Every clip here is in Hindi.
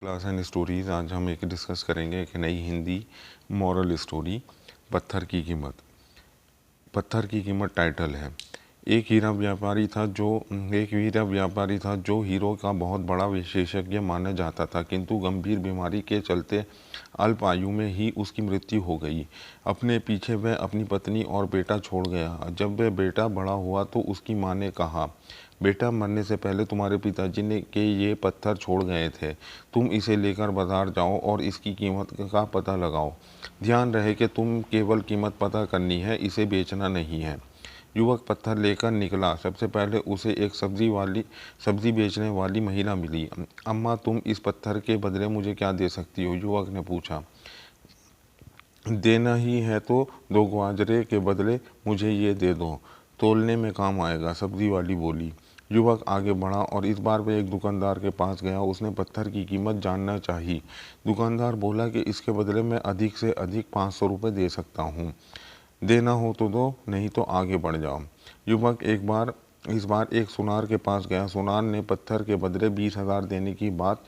Class and stories. आज हम एक डिस्कस करेंगे एक नई हिंदी मॉरल स्टोरी, पत्थर की कीमत। पत्थर की कीमत टाइटल है। एक हीरा व्यापारी था जो हीरो का बहुत बड़ा विशेषज्ञ माना जाता था, किंतु गंभीर बीमारी के चलते अल्प आयु में ही उसकी मृत्यु हो गई। अपने पीछे वह अपनी पत्नी और बेटा छोड़ गया। जब वह बेटा बड़ा हुआ तो उसकी माँ ने कहा, बेटा, मरने से पहले तुम्हारे पिताजी ने के ये पत्थर छोड़ गए थे। तुम इसे लेकर बाजार जाओ और इसकी कीमत का पता लगाओ। ध्यान रहे कि तुम केवल कीमत पता करनी है, इसे बेचना नहीं है। युवक पत्थर लेकर निकला। सबसे पहले उसे एक सब्जी बेचने वाली महिला मिली। अम्मा, तुम इस पत्थर के बदले मुझे क्या दे सकती हो? युवक ने पूछा। देना ही है तो 2 ग्वाजरे के बदले मुझे ये दे दो, तोलने में काम आएगा, सब्जी वाली बोली। युवक आगे बढ़ा और इस बार वह एक दुकानदार के पास गया। उसने पत्थर की कीमत जानना चाही। दुकानदार बोला कि इसके बदले मैं अधिक से अधिक 500 रुपये दे सकता हूँ। देना हो तो दो, नहीं तो आगे बढ़ जाओ। युवक इस बार एक सुनार के पास गया। सुनार ने पत्थर के बदले 20,000 देने की बात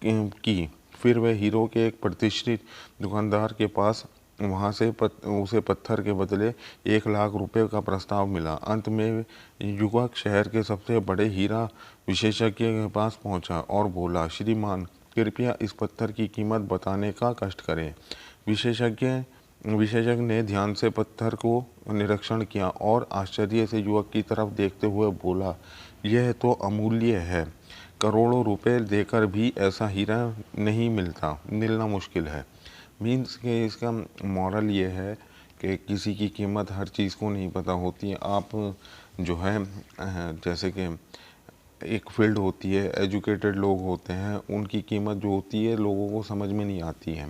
की। फिर वह हीरो के एक प्रतिष्ठित दुकानदार के पास उसे पत्थर के बदले 1 लाख रुपए का प्रस्ताव मिला। अंत में युवक शहर के सबसे बड़े हीरा विशेषज्ञ के पास पहुंचा और बोला, श्रीमान, कृपया इस पत्थर की कीमत बताने का कष्ट करें। विशेषज्ञ ने ध्यान से पत्थर को निरीक्षण किया और आश्चर्य से युवक की तरफ देखते हुए बोला, यह तो अमूल्य है। करोड़ों रुपए देकर भी ऐसा हीरा मिलना मुश्किल है। मीन्स के इसका मॉरल ये है कि किसी की कीमत हर चीज़ को नहीं पता होती है। आप जो है जैसे कि एक फील्ड होती है, एजुकेटेड लोग होते हैं, उनकी कीमत जो होती है लोगों को समझ में नहीं आती है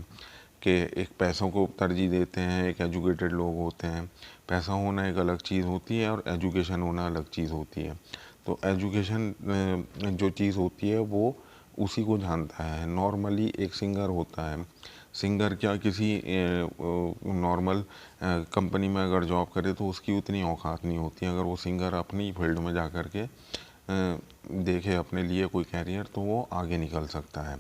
कि एक पैसों को तरजीह देते हैं। एक एजुकेटेड लोग होते हैं, पैसा होना एक अलग चीज़ होती है और एजुकेशन होना अलग चीज़ होती है। तो एजुकेशन जो चीज़ होती है वो उसी को जानता है। नॉर्मली एक सिंगर होता है, सिंगर क्या किसी नॉर्मल कंपनी में अगर जॉब करे तो उसकी उतनी औकात नहीं होती। अगर वो सिंगर अपनी फील्ड में जा कर के देखे अपने लिए कोई कैरियर, तो वो आगे निकल सकता है।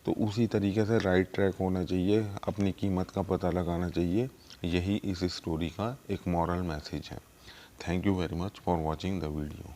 तो उसी तरीके से राइट ट्रैक होना चाहिए, अपनी कीमत का पता लगाना चाहिए। यही इस स्टोरी का एक मॉरल मैसेज है। Thank you very much for watching the video.